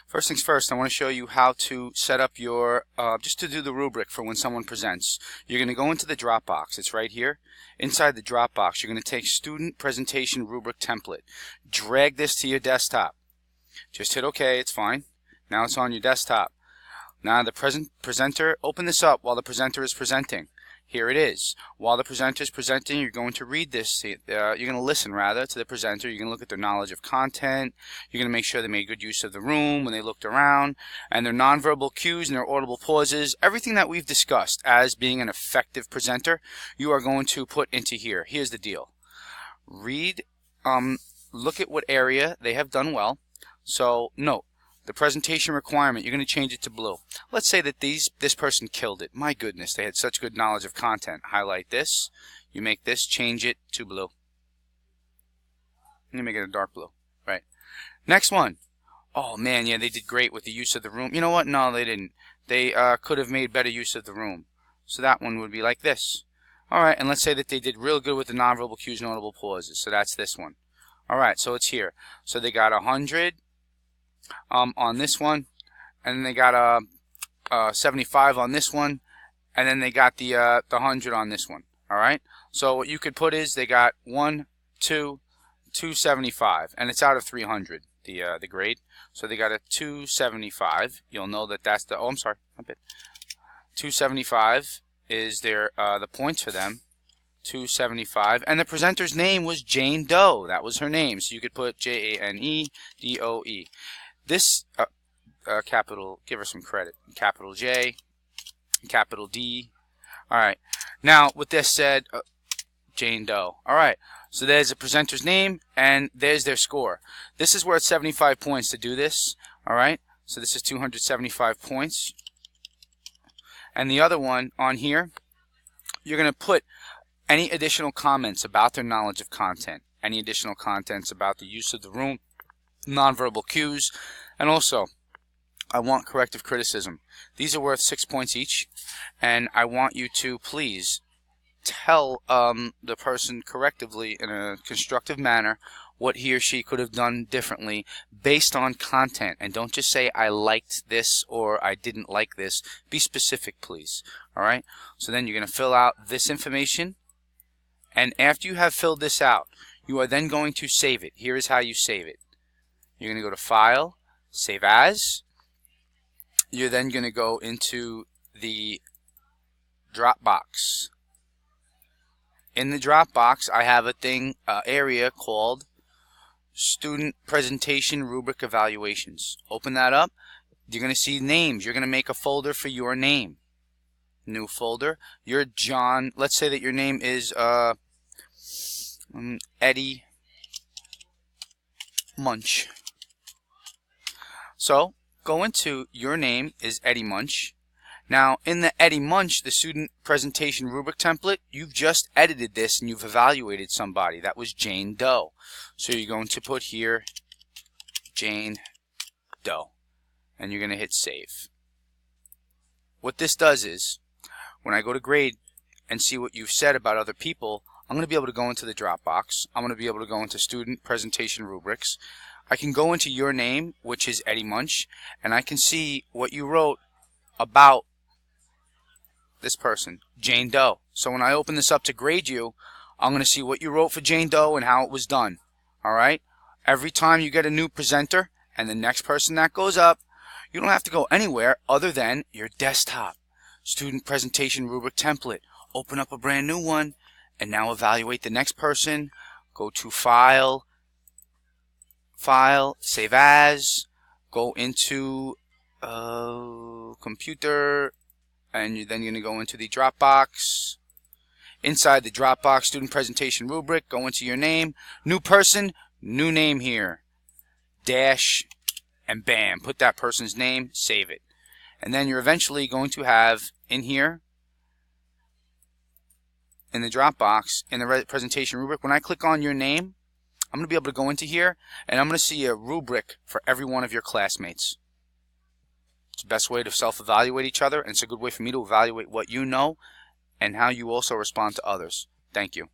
First things first, I want to show you how to set up your, just to do the rubric for when someone presents. You're going to go into the Dropbox. It's right here. Inside the Dropbox, you're going to take Student Presentation Rubric Template. Drag this to your desktop. Just hit OK, it's fine. Now it's on your desktop. Now the presenter, open this up while the presenter is presenting. Here it is. While the presenter is presenting, you're going to read this. You're going to listen, rather, to the presenter. You're going to look at their knowledge of content. You're going to make sure they made good use of the room when they looked around, and their nonverbal cues and their audible pauses. Everything that we've discussed as being an effective presenter, you are going to put into here. Here's the deal. Read, look at what area they have done well. So, note. The presentation requirement, you're going to change it to blue. Let's say that this person killed it. My goodness, they had such good knowledge of content. Highlight this. You make this, change it to blue. You make it a dark blue. Right. Next one. Oh, man, yeah, they did great with the use of the room. You know what? No, they didn't. They could have made better use of the room. So that one would be like this. All right, and let's say that they did real good with the nonverbal cues and audible pauses. So that's this one. All right, so it's here. So they got 100. On this one, and then they got 75 on this one, and then they got the 100 on this one. All right. So what you could put is they got 275, and it's out of 300 the grade. So they got a 275. You'll know that that's the 275 is their the points for them. 275, and the presenter's name was Jane Doe. That was her name. So you could put JANEDOE. This capital, give her some credit. Capital J, capital D. All right. Now, with this said, Jane Doe. All right. So there's the presenter's name, and there's their score. This is worth 75 points to do this. All right. So this is 275 points. And the other one on here, you're going to put any additional comments about their knowledge of content, any additional contents about the use of the room, nonverbal cues, and also I want corrective criticism. These are worth 6 points each, and I want you to please tell the person correctively in a constructive manner what he or she could have done differently based on content, and don't just say I liked this or I didn't like this. Be specific, please. All right, so then you're going to fill out this information, and after you have filled this out, you are then going to save it. Here is how you save it. You're going to go to File, Save As. You're then going to go into the Dropbox. In the Dropbox, I have a area called Student Presentation Rubric Evaluations. Open that up. You're going to see names. You're going to make a folder for your name. New folder. You're John. Let's say that your name is Eddie Munch. So go into your name is Eddie Munch. Now in the Eddie Munch, the student presentation rubric template, you've just edited this and you've evaluated somebody. That was Jane Doe. So you're going to put here Jane Doe, and you're going to hit save. What this does is, when I go to grade and see what you've said about other people, I'm going to be able to go into the Dropbox. I'm going to be able to go into student presentation rubrics. I can go into your name, which is Eddie Munch, and I can see what you wrote about this person, Jane Doe. So when I open this up to grade you, I'm going to see what you wrote for Jane Doe and how it was done. All right? Every time you get a new presenter and the next person that goes up, you don't have to go anywhere other than your desktop. Student presentation rubric template. Open up a brand new one, and now evaluate the next person. Go to File, Save As, go into Computer, and you're then going to go into the Dropbox. Inside the Dropbox student presentation rubric, go into your name, new person, new name here, dash, and bam, put that person's name, save it. And then you're eventually going to have in here, in the Dropbox, in the presentation rubric, when I click on your name, I'm going to be able to go into here, and I'm going to see a rubric for every one of your classmates. It's the best way to self-evaluate each other, and it's a good way for me to evaluate what you know and how you also respond to others. Thank you.